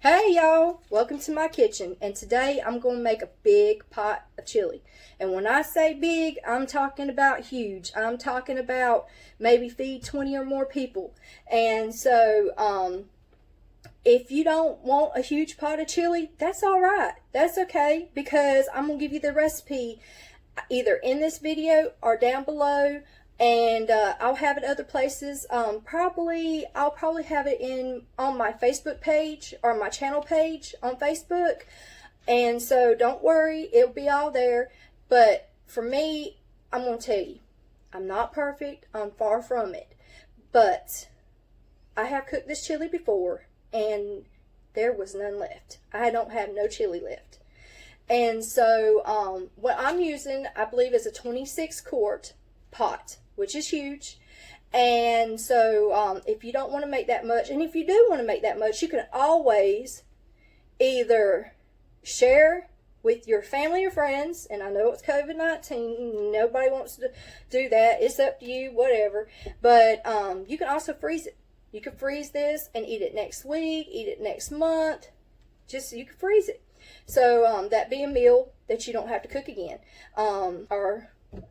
Hey y'all, welcome to my kitchen, and today I'm going to make a big pot of chili. And when I say big, I'm talking about huge. I'm talking about maybe feed 20 or more people. And so if you don't want a huge pot of chili, that's all right. That's okay, because I'm going to give you the recipe either in this video or down below. And I'll have it other places. I'll probably have it on my Facebook page or my channel page on Facebook. And so don't worry, it'll be all there. But for me, I'm going to tell you, I'm not perfect. I'm far from it. But I have cooked this chili before, and there was none left. I don't have no chili left. And so what I'm using, I believe, is a 26 quart pot, which is huge. And so if you don't want to make that much, and if you do want to make that much, you can always either share with your family or friends. And I know it's COVID-19, nobody wants to do that, it's up to you, whatever. But you can also freeze it. You can freeze this and eat it next week, eat it next month. Just you can freeze it. So that be a meal that you don't have to cook again, or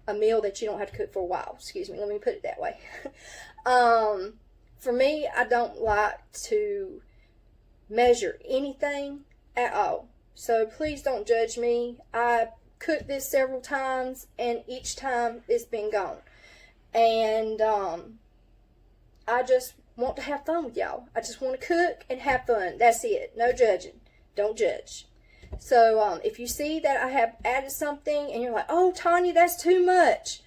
a meal that you don't have to cook for a while. Excuse me, let me put it that way. For me, I don't like to measure anything at all. So please don't judge me. I cooked this several times, and each time it's been gone. And I just want to have fun with y'all. I just want to cook and have fun. That's it. No judging. Don't judge. So if you see that I have added something and you're like, oh, Tanya, that's too much.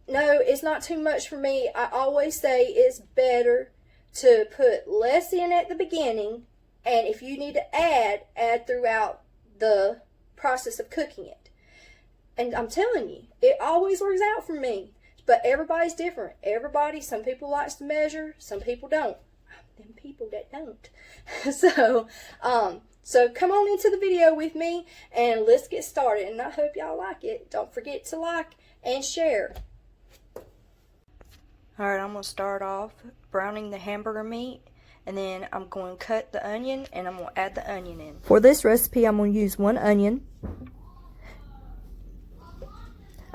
No, it's not too much for me. I always say it's better to put less in at the beginning, and if you need to add throughout the process of cooking it. And I'm telling you, it always works out for me. But everybody's different. Some people likes to measure, some people don't. Them people that don't. So come on into the video with me, and let's get started. And I hope y'all like it. Don't forget to like and share. Alright, I'm going to start off browning the hamburger meat, and then I'm going to cut the onion, and I'm going to add the onion in. For this recipe, I'm going to use 1 onion.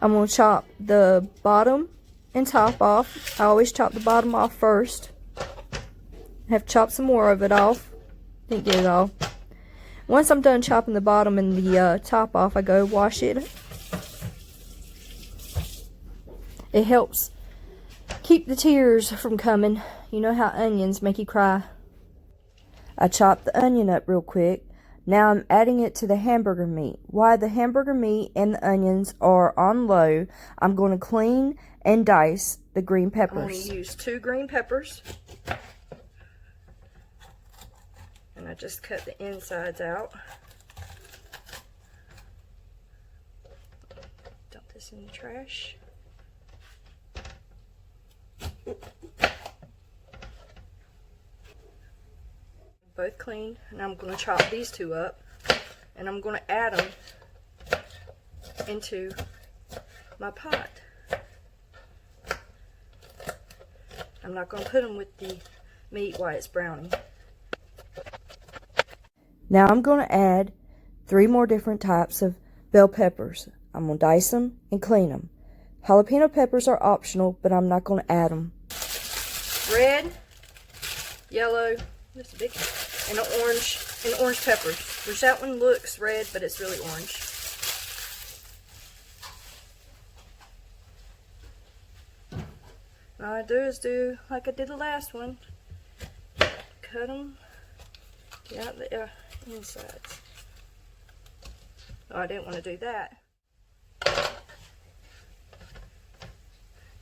I'm going to chop the bottom and top off. I always chop the bottom off first. I have chopped some more of it off. Didn't get it all. Once I'm done chopping the bottom and the top off, I go wash it. It helps keep the tears from coming. You know how onions make you cry. I chopped the onion up real quick. Now I'm adding it to the hamburger meat. While the hamburger meat and the onions are on low, I'm going to clean and dice the green peppers. I'm going to use 2 green peppers. And I just cut the insides out. Dump this in the trash. Both clean, and I'm going to chop these 2 up, and I'm going to add them into my pot. I'm not going to put them with the meat while it's browning. Now I'm going to add 3 more different types of bell peppers. I'm going to dice them and clean them. Jalapeno peppers are optional, but I'm not going to add them. Red, yellow, that's a big one, and orange peppers. Which that one looks red, but it's really orange. All I do is do like I did the last one. Cut them. Get out the insides. Oh, I didn't want to do that.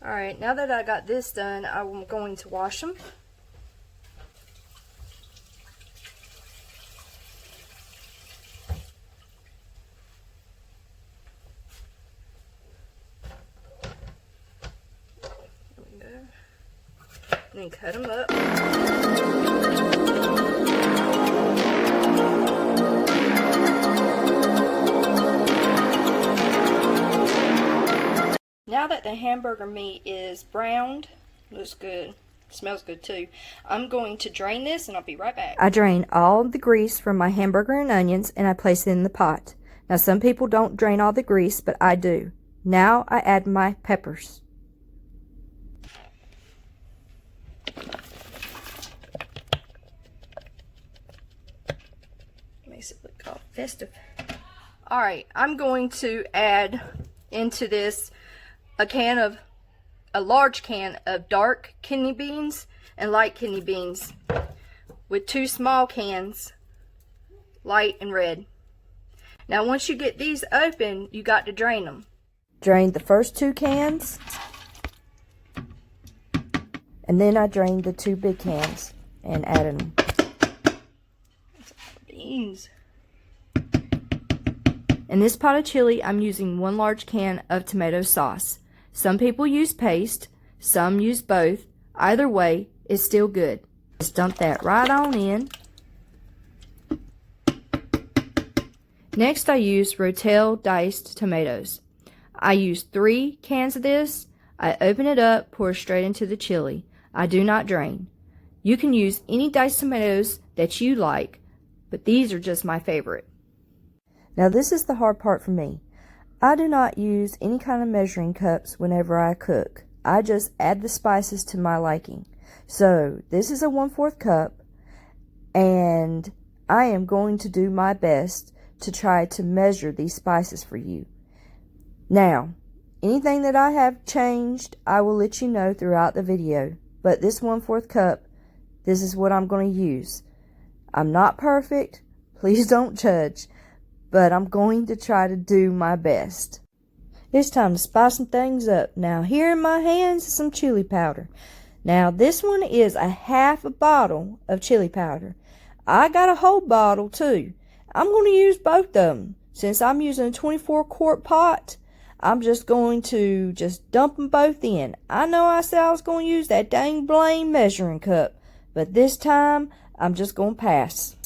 Alright, now that I got this done, I'm going to wash them. There we go. And then cut them up. Now that the hamburger meat is browned, Looks good. Smells good too. I'm going to drain this and I'll be right back. I drain all the grease from my hamburger and onions and I place it in the pot. Now some people don't drain all the grease, but I do. Now I add my peppers. Makes it look all festive. Alright, I'm going to add into this a large can of dark kidney beans and light kidney beans with 2 small cans, light and red. Now once you get these open, you got to drain them. Drained the first 2 cans, and then I drained the 2 big cans and added them. Beans. In this pot of chili, I'm using 1 large can of tomato sauce. Some people use paste, some use both. Either way, it's still good. Just dump that right on in. Next, I use Rotel diced tomatoes. I use 3 cans of this. I open it up, pour straight into the chili. I do not drain. You can use any diced tomatoes that you like, but these are just my favorite. Now this is the hard part for me. I do not use any kind of measuring cups whenever I cook. I just add the spices to my liking. So this is a 1/4 cup, and I am going to do my best to try to measure these spices for you. Now, anything that I have changed, I will let you know throughout the video. But this 1/4 cup, this is what I'm going to use. I'm not perfect. Please don't judge. But I'm going to try to do my best. It's time to spice some things up. Now here in my hands is some chili powder. Now this one is a 1/2 bottle of chili powder. I got a whole bottle too. I'm going to use both of them. Since I'm using a 24-quart pot, I'm just going to dump them both in. I know I said I was going to use that dang blame measuring cup, but this time I'm just going to pass.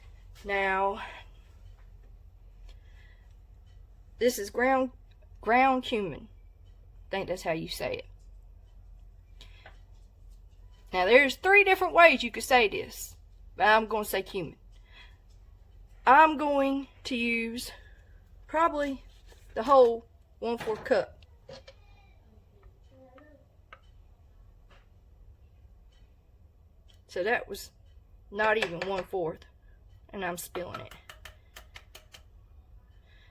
Now, this is ground cumin. I think that's how you say it. Now there's 3 different ways you could say this, but I'm going to say cumin. I'm going to use probably the whole 1/4 cup. So that was not even 1/4, and I'm spilling it.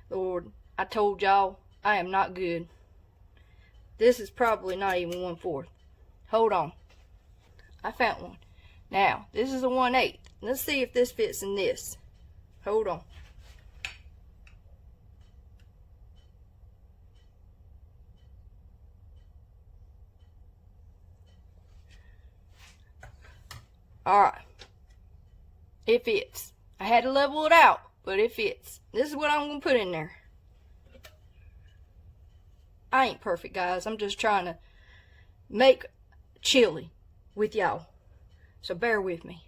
Lord, I told y'all I am not good. This is probably not even 1/4. Hold on. I found one. Now, this is a 1/8. Let's see if this fits in this. Hold on. Alright. It fits. I had to level it out, but it fits. This is what I'm going to put in there. I ain't perfect, guys. I'm just trying to make chili with y'all. So bear with me.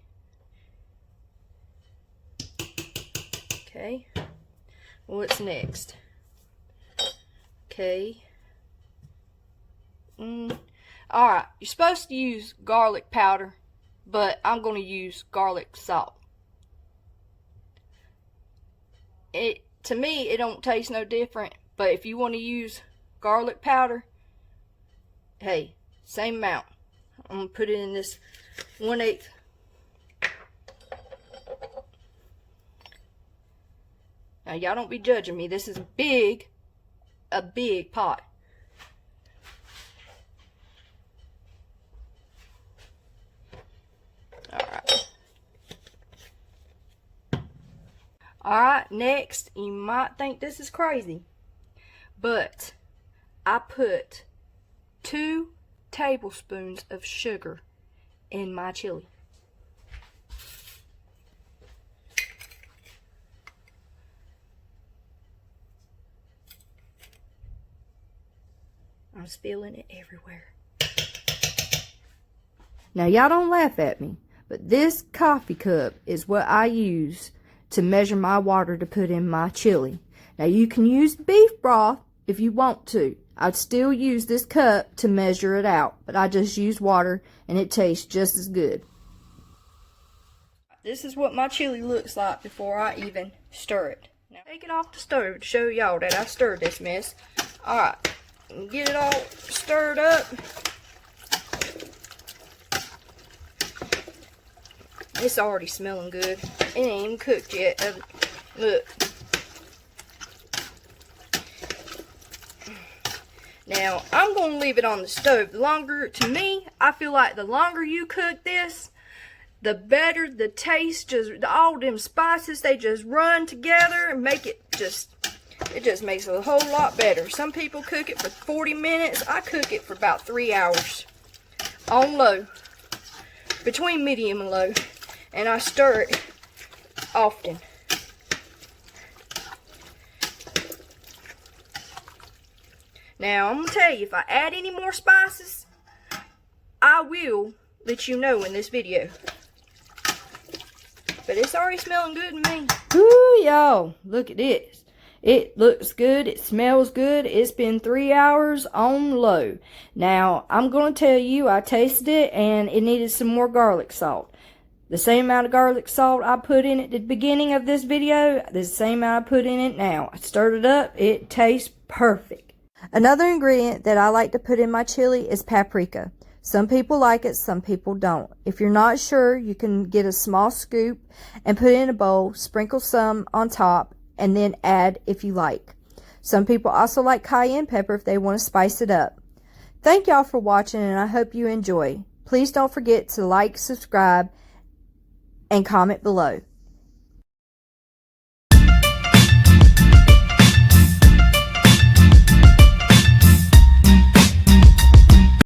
Okay. What's next? Okay. Alright. You're supposed to use garlic powder, but I'm going to use garlic salt. To me, it don't taste no different, but if you want to use garlic powder, hey, same amount. I'm going to put it in this 1/8. Now, y'all don't be judging me. This is a big pot. Alright, next, you might think this is crazy, but I put 2 tablespoons of sugar in my chili. I'm spilling it everywhere. Now y'all don't laugh at me, but this coffee cup is what I use to measure my water to put in my chili. Now you can use beef broth if you want to. I'd still use this cup to measure it out, but I just use water and it tastes just as good. This is what my chili looks like before I even stir it. Now take it off the stove to show y'all that I stirred this mess. Alright, get it all stirred up. It's already smelling good. It ain't even cooked yet. Look. Now, I'm going to leave it on the stove. To me, I feel like the longer you cook this, the better the taste. Just all them spices, they just run together and make it just makes it a whole lot better. Some people cook it for 40 minutes. I cook it for about 3 hours on low, between medium and low, and I stir it often. Now, I'm going to tell you, if I add any more spices, I will let you know in this video. But it's already smelling good to me. Ooh, y'all, look at this. It looks good. It smells good. It's been 3 hours on low. Now, I'm going to tell you, I tasted it, and it needed some more garlic salt. The same amount of garlic salt I put in at the beginning of this video, the same amount I put in it now. I stirred it up. It tastes perfect. Another ingredient that I like to put in my chili is paprika. Some people like it, some people don't. If you're not sure, you can get a small scoop and put it in a bowl, sprinkle some on top, and then add if you like. Some people also like cayenne pepper if they want to spice it up. Thank y'all for watching, and I hope you enjoy. Please don't forget to like, subscribe, and comment below.